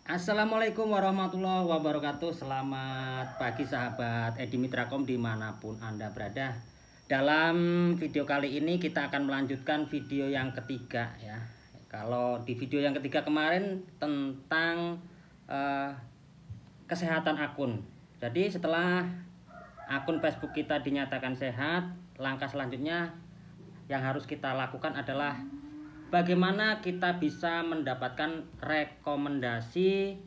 Assalamualaikum warahmatullahi wabarakatuh. Selamat pagi sahabat Edi Mitrakom dimanapun Anda berada. Dalam video kali ini kita akan melanjutkan video yang ketiga ya. Kalau di video yang ketiga kemarin tentang kesehatan akun. Jadi setelah akun Facebook kita dinyatakan sehat, langkah selanjutnya yang harus kita lakukan adalah bagaimana kita bisa mendapatkan rekomendasi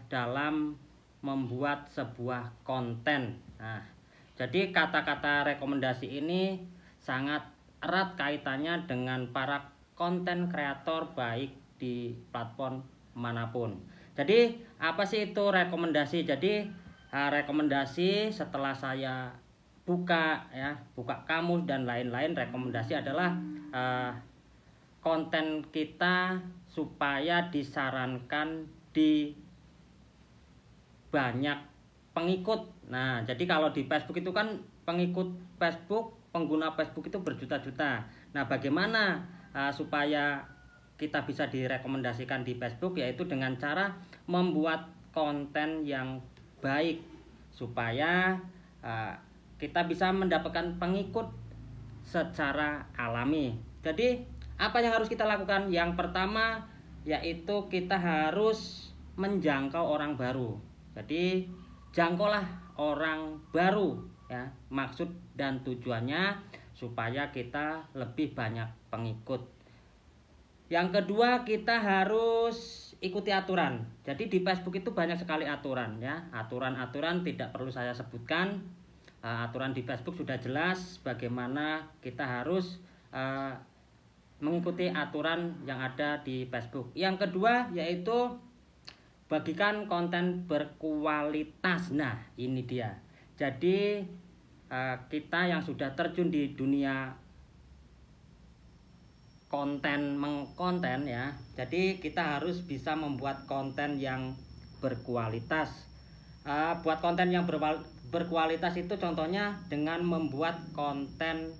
dalam membuat sebuah konten. Nah, jadi kata-kata rekomendasi ini sangat erat kaitannya dengan para konten kreator baik di platform manapun. Jadi apa sih itu rekomendasi? Jadi rekomendasi setelah saya buka kamus dan lain-lain, rekomendasi adalah konten kita supaya disarankan di banyak pengikut. Nah, jadi kalau di Facebook itu kan pengikut Facebook, pengguna Facebook itu berjuta-juta. Nah, bagaimana supaya kita bisa direkomendasikan di Facebook, yaitu dengan cara membuat konten yang baik supaya kita bisa mendapatkan pengikut secara alami. Jadi apa yang harus kita lakukan? Yang pertama yaitu kita harus menjangkau orang baru. Jadi jangkaulah orang baru ya. Maksud dan tujuannya supaya kita lebih banyak pengikut. Yang kedua, kita harus ikuti aturan. Jadi di Facebook itu banyak sekali aturan ya. Aturan-aturan tidak perlu saya sebutkan. Aturan di Facebook sudah jelas bagaimana kita harus mengikuti aturan yang ada di Facebook. Yang kedua yaitu bagikan konten berkualitas. Nah, ini dia. Jadi kita yang sudah terjun di dunia mengkonten ya. Jadi kita harus bisa membuat konten yang berkualitas. Buat konten yang berkualitas itu contohnya dengan membuat konten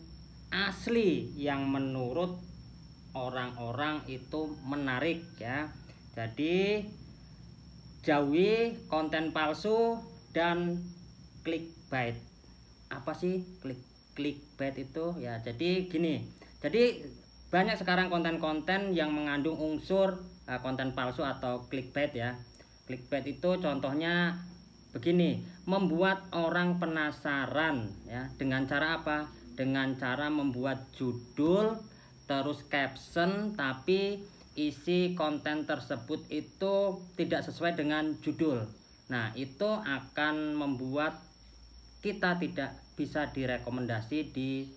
asli yang menurut orang-orang itu menarik ya. Jadi jauhi konten palsu dan clickbait. Apa sih clickbait itu ya? Jadi gini. Jadi banyak sekarang konten-konten yang mengandung unsur konten palsu atau clickbait ya. Clickbait itu contohnya begini, membuat orang penasaran ya. Dengan cara apa? Dengan cara membuat judul terus caption, tapi isi konten tersebut itu tidak sesuai dengan judul. Nah, itu akan membuat kita tidak bisa direkomendasi di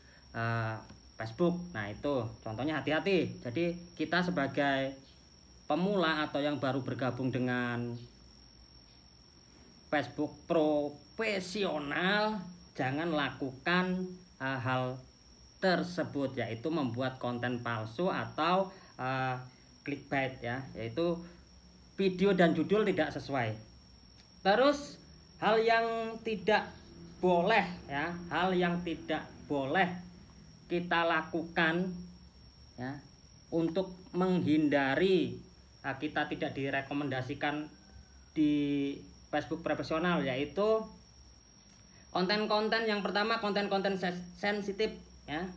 Facebook. Nah, itu contohnya, hati-hati. Jadi kita sebagai pemula atau yang baru bergabung dengan Facebook profesional, jangan lakukan hal tersebut, yaitu membuat konten palsu atau clickbait ya, yaitu video dan judul tidak sesuai. Terus hal yang tidak boleh ya, hal yang tidak boleh kita lakukan ya untuk menghindari kita tidak direkomendasikan di Facebook profesional, yaitu konten-konten yang pertama, konten-konten sensitif ya.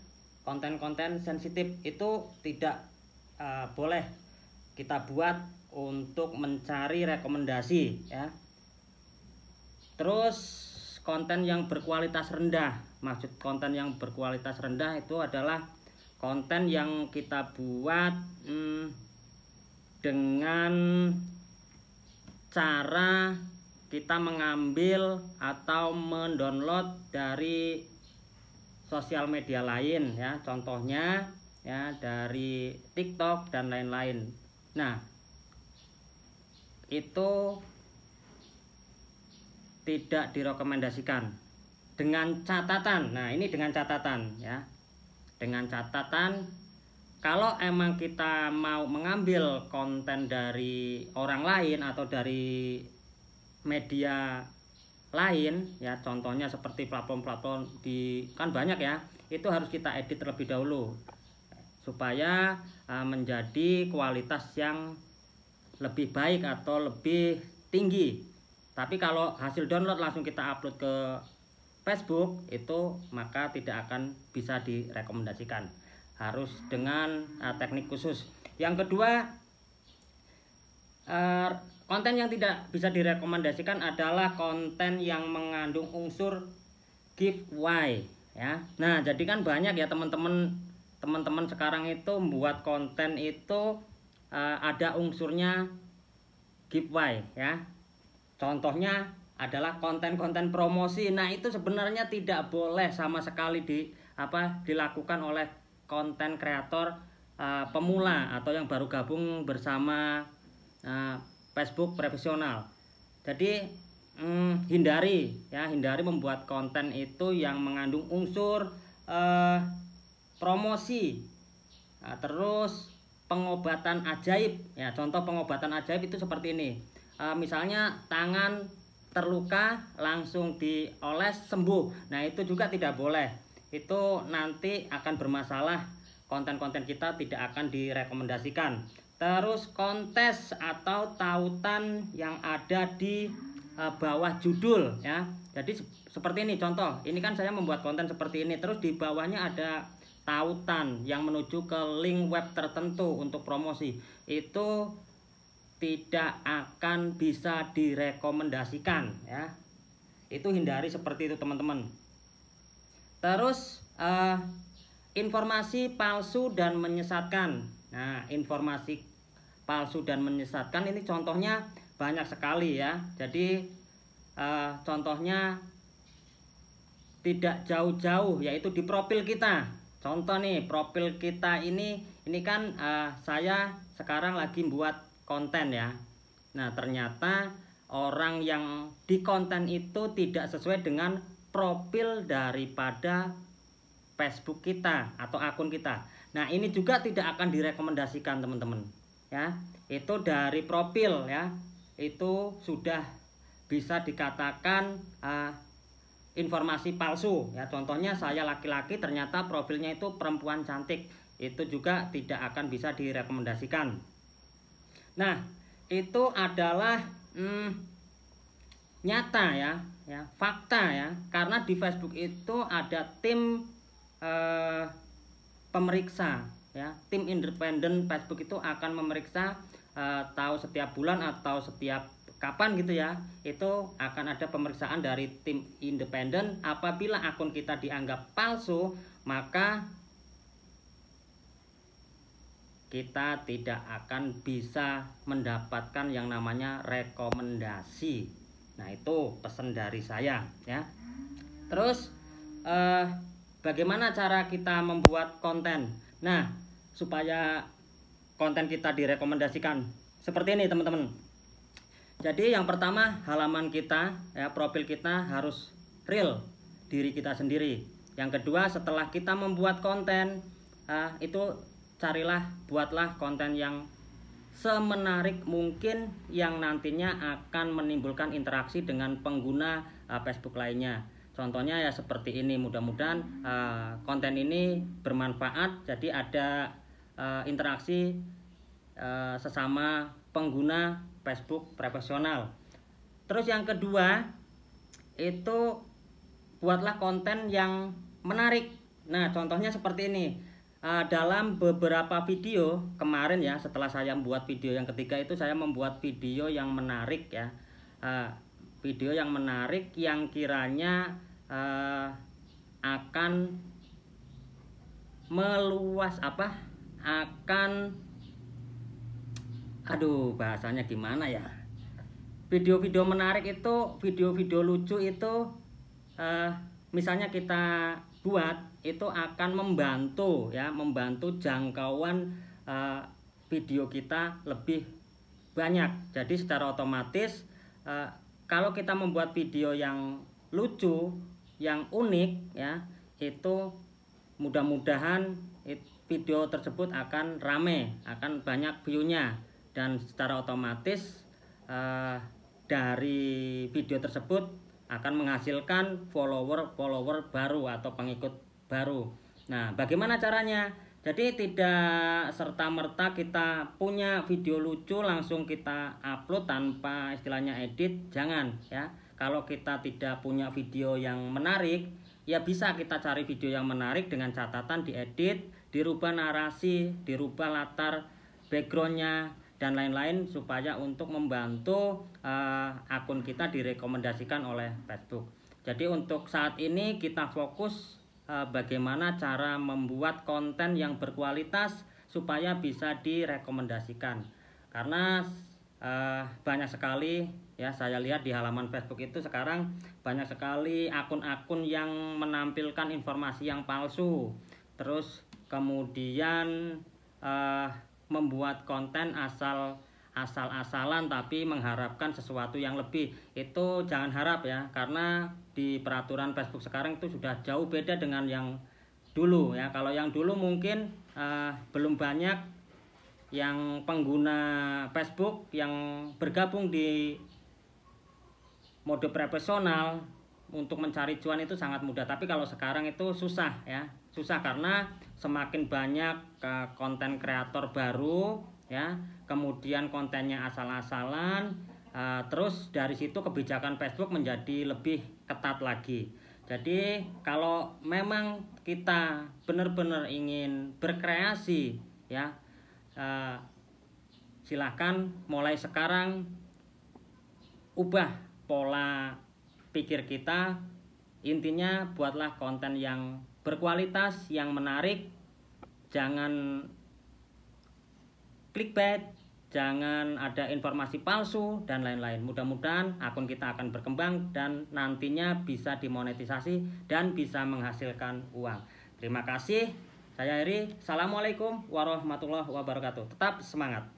Konten-konten sensitif itu tidak boleh kita buat untuk mencari rekomendasi ya. Terus konten yang berkualitas rendah. Maksud konten yang berkualitas rendah itu adalah konten yang kita buat dengan cara kita mengambil atau mendownload dari sosial media lain ya, contohnya ya dari TikTok dan lain-lain. Nah, itu tidak direkomendasikan dengan catatan. Nah, ini dengan catatan ya. Dengan catatan kalau emang kita mau mengambil konten dari orang lain atau dari media lain ya, contohnya seperti platform-platform kan banyak ya, itu harus kita edit terlebih dahulu supaya menjadi kualitas yang lebih baik atau lebih tinggi. Tapi kalau hasil download langsung kita upload ke Facebook itu maka tidak akan bisa direkomendasikan. Harus dengan teknik khusus. Yang kedua, konten yang tidak bisa direkomendasikan adalah konten yang mengandung unsur giveaway ya. Nah, jadi kan banyak ya teman-teman sekarang itu membuat konten itu ada unsurnya giveaway ya. Contohnya adalah konten-konten promosi. Nah, itu sebenarnya tidak boleh sama sekali dilakukan oleh konten kreator pemula atau yang baru gabung bersama Facebook profesional. Jadi hindari membuat konten itu yang mengandung unsur promosi. Nah, terus pengobatan ajaib ya. Contoh pengobatan ajaib itu seperti ini. Misalnya tangan terluka langsung dioles sembuh. Nah, itu juga tidak boleh. Itu nanti akan bermasalah, konten-konten kita tidak akan direkomendasikan. Terus kontes atau tautan yang ada di bawah judul ya. Jadi seperti ini contoh. Ini kan saya membuat konten seperti ini. Terus di bawahnya ada tautan yang menuju ke link web tertentu untuk promosi. Itu tidak akan bisa direkomendasikan ya. Itu hindari seperti itu teman-teman. Terus informasi palsu dan menyesatkan. Nah, informasi palsu dan menyesatkan ini contohnya banyak sekali ya. Jadi contohnya tidak jauh-jauh, yaitu di profil kita. Contoh nih, profil kita ini kan saya sekarang lagi buat konten ya. Nah, ternyata orang yang di konten itu tidak sesuai dengan profil daripada Facebook kita atau akun kita. Nah, ini juga tidak akan direkomendasikan teman-teman ya. Itu dari profil ya, itu sudah bisa dikatakan informasi palsu ya. Contohnya saya laki-laki ternyata profilnya itu perempuan cantik, itu juga tidak akan bisa direkomendasikan. Nah, itu adalah nyata ya, fakta ya. Karena di Facebook itu ada tim pemeriksa ya, tim independen Facebook itu akan memeriksa tahu setiap bulan atau setiap kapan gitu ya. Itu akan ada pemeriksaan dari tim independen. Apabila akun kita dianggap palsu, maka kita tidak akan bisa mendapatkan yang namanya rekomendasi. Nah, itu pesan dari saya ya. Terus bagaimana cara kita membuat konten? Nah, supaya konten kita direkomendasikan seperti ini teman-teman. Jadi yang pertama, halaman kita ya, profil kita harus real diri kita sendiri. Yang kedua, setelah kita membuat konten itu buatlah konten yang semenarik mungkin yang nantinya akan menimbulkan interaksi dengan pengguna Facebook lainnya. Contohnya ya seperti ini. Mudah-mudahan konten ini bermanfaat. Jadi ada interaksi sesama pengguna Facebook profesional. Terus yang kedua itu buatlah konten yang menarik. Nah, contohnya seperti ini. Dalam beberapa video kemarin ya, setelah saya membuat video yang ketiga itu saya membuat video yang menarik ya. Video yang menarik yang kiranya akan meluas bahasanya gimana ya. Video-video menarik itu, video-video lucu itu misalnya kita buat itu akan membantu jangkauan video kita lebih banyak. Jadi secara otomatis kalau kita membuat video yang lucu, yang unik ya, itu mudah-mudahan video tersebut akan rame, akan banyak view-nya, dan secara otomatis dari video tersebut akan menghasilkan follower baru atau pengikut baru. Nah, bagaimana caranya? Jadi tidak serta-merta kita punya video lucu langsung kita upload tanpa istilahnya edit, jangan ya. Kalau kita tidak punya video yang menarik, ya bisa kita cari video yang menarik dengan catatan diedit, dirubah narasi, dirubah latar backgroundnya dan lain-lain supaya untuk membantu akun kita direkomendasikan oleh Facebook. Jadi untuk saat ini kita fokus bagaimana cara membuat konten yang berkualitas supaya bisa direkomendasikan. Karena banyak sekali ya, saya lihat di halaman Facebook itu sekarang banyak sekali akun-akun yang menampilkan informasi yang palsu, terus kemudian membuat konten asal-asalan tapi mengharapkan sesuatu yang lebih. Itu jangan harap ya, karena di peraturan Facebook sekarang itu sudah jauh beda dengan yang dulu ya. Kalau yang dulu mungkin belum banyak yang pengguna Facebook yang bergabung di mode profesional, untuk mencari cuan itu sangat mudah. Tapi kalau sekarang itu susah ya, susah karena semakin banyak konten kreator baru ya, kemudian kontennya asal-asalan. Terus dari situ kebijakan Facebook menjadi lebih ketat lagi. Jadi kalau memang kita benar-benar ingin berkreasi ya, silahkan mulai sekarang ubah pola pikir kita. Intinya buatlah konten yang berkualitas, yang menarik, jangan clickbait, jangan ada informasi palsu dan lain-lain. Mudah-mudahan akun kita akan berkembang dan nantinya bisa dimonetisasi dan bisa menghasilkan uang. Terima kasih. Saya Heri. Assalamualaikum warahmatullahi wabarakatuh. Tetap semangat.